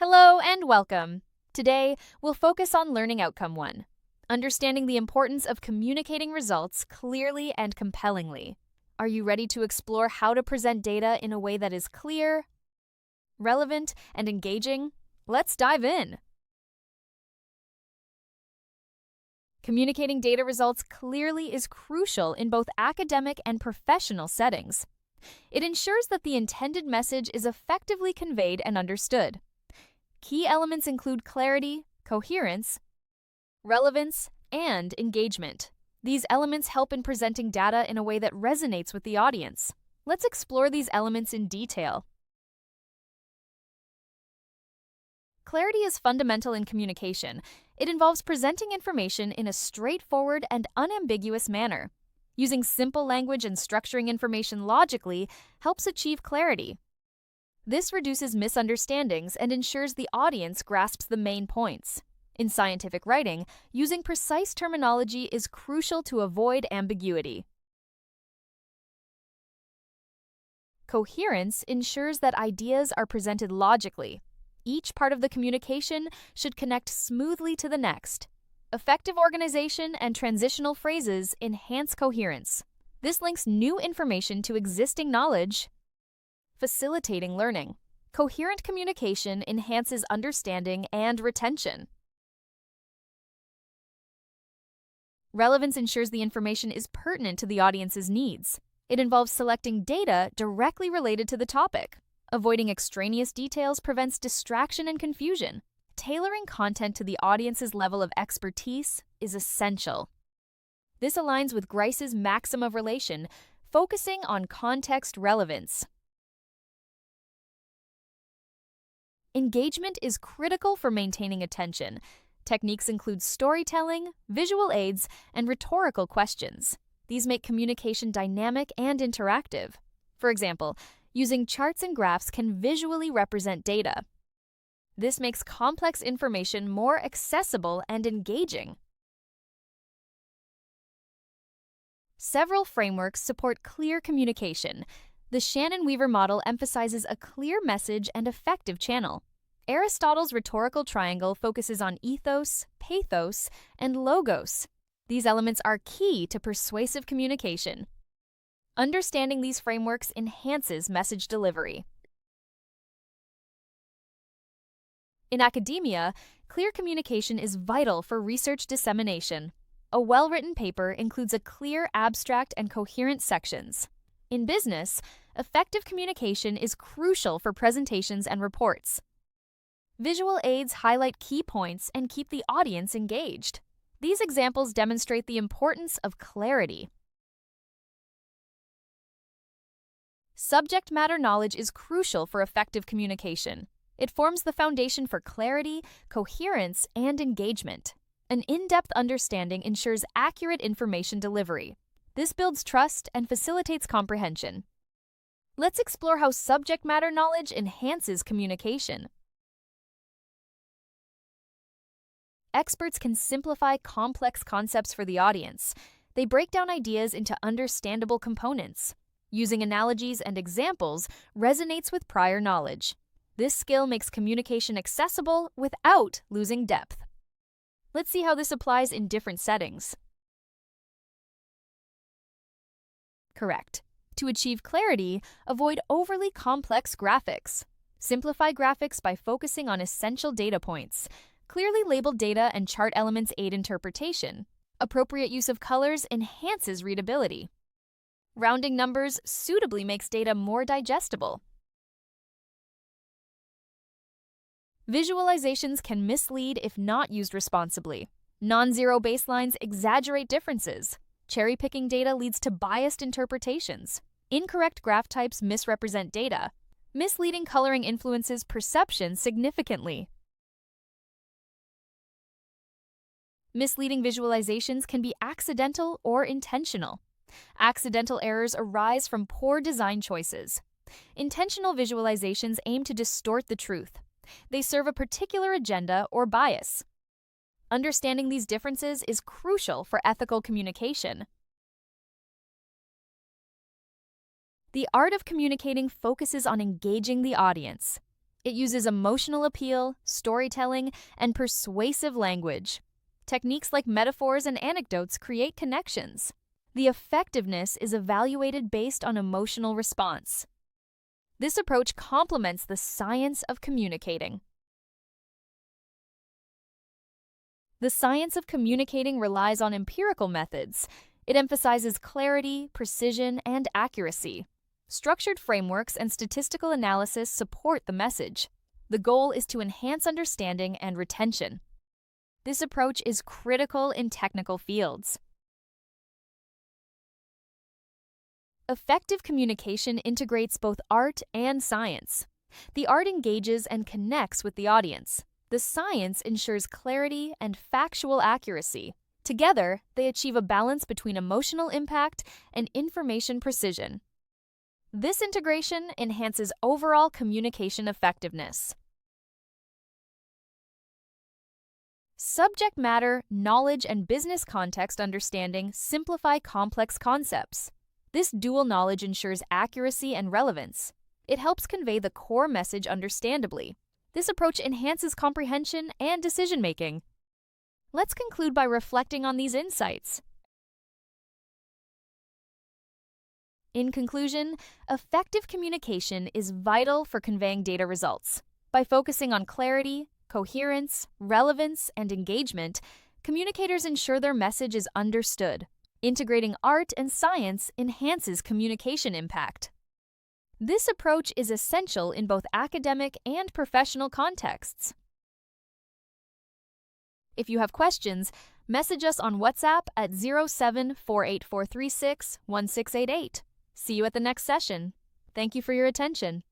Hello and welcome. Today, we'll focus on Learning Outcome 1, understanding the importance of communicating results clearly and compellingly. Are you ready to explore how to present data in a way that is clear, relevant, and engaging? Let's dive in. Communicating data results clearly is crucial in both academic and professional settings. It ensures that the intended message is effectively conveyed and understood. Key elements include clarity, coherence, relevance, and engagement. These elements help in presenting data in a way that resonates with the audience. Let's explore these elements in detail. Clarity is fundamental in communication. It involves presenting information in a straightforward and unambiguous manner. Using simple language and structuring information logically helps achieve clarity. This reduces misunderstandings and ensures the audience grasps the main points. In scientific writing, using precise terminology is crucial to avoid ambiguity. Coherence ensures that ideas are presented logically. Each part of the communication should connect smoothly to the next. Effective organization and transitional phrases enhance coherence. This links new information to existing knowledge, facilitating learning. Coherent communication enhances understanding and retention. Relevance ensures the information is pertinent to the audience's needs. It involves selecting data directly related to the topic. Avoiding extraneous details prevents distraction and confusion. Tailoring content to the audience's level of expertise is essential. This aligns with Grice's maxim of relation, focusing on context relevance. Engagement is critical for maintaining attention. Techniques include storytelling, visual aids, and rhetorical questions. These make communication dynamic and interactive. For example, using charts and graphs can visually represent data. This makes complex information more accessible and engaging. Several frameworks support clear communication. The Shannon-Weaver model emphasizes a clear message and effective channel. Aristotle's rhetorical triangle focuses on ethos, pathos, and logos. These elements are key to persuasive communication. Understanding these frameworks enhances message delivery. In academia, clear communication is vital for research dissemination. A well-written paper includes a clear abstract and coherent sections. In business, effective communication is crucial for presentations and reports. Visual aids highlight key points and keep the audience engaged. These examples demonstrate the importance of clarity. Subject matter knowledge is crucial for effective communication. It forms the foundation for clarity, coherence, and engagement. An in-depth understanding ensures accurate information delivery. This builds trust and facilitates comprehension. Let's explore how subject matter knowledge enhances communication. Experts can simplify complex concepts for the audience. They break down ideas into understandable components. Using analogies and examples resonates with prior knowledge. This skill makes communication accessible without losing depth. Let's see how this applies in different settings. Correct. To achieve clarity, avoid overly complex graphics. Simplify graphics by focusing on essential data points. Clearly labeled data and chart elements aid interpretation. Appropriate use of colors enhances readability. Rounding numbers suitably makes data more digestible. Visualizations can mislead if not used responsibly. Non-zero baselines exaggerate differences. Cherry-picking data leads to biased interpretations. Incorrect graph types misrepresent data. Misleading coloring influences perception significantly. Misleading visualizations can be accidental or intentional. Accidental errors arise from poor design choices. Intentional visualizations aim to distort the truth. They serve a particular agenda or bias. Understanding these differences is crucial for ethical communication. The art of communicating focuses on engaging the audience. It uses emotional appeal, storytelling, and persuasive language. Techniques like metaphors and anecdotes create connections. The effectiveness is evaluated based on emotional response. This approach complements the science of communicating. The science of communicating relies on empirical methods. It emphasizes clarity, precision, and accuracy. Structured frameworks and statistical analysis support the message. The goal is to enhance understanding and retention. This approach is critical in technical fields. Effective communication integrates both art and science. The art engages and connects with the audience. The science ensures clarity and factual accuracy. Together, they achieve a balance between emotional impact and information precision. This integration enhances overall communication effectiveness. Subject matter, knowledge, and business context understanding simplify complex concepts. This dual knowledge ensures accuracy and relevance. It helps convey the core message understandably. This approach enhances comprehension and decision-making. Let's conclude by reflecting on these insights. In conclusion, effective communication is vital for conveying data results. By focusing on clarity, coherence, relevance, and engagement, communicators ensure their message is understood. Integrating art and science enhances communication impact. This approach is essential in both academic and professional contexts. If you have questions, message us on WhatsApp at 0748436168. See you at the next session. Thank you for your attention.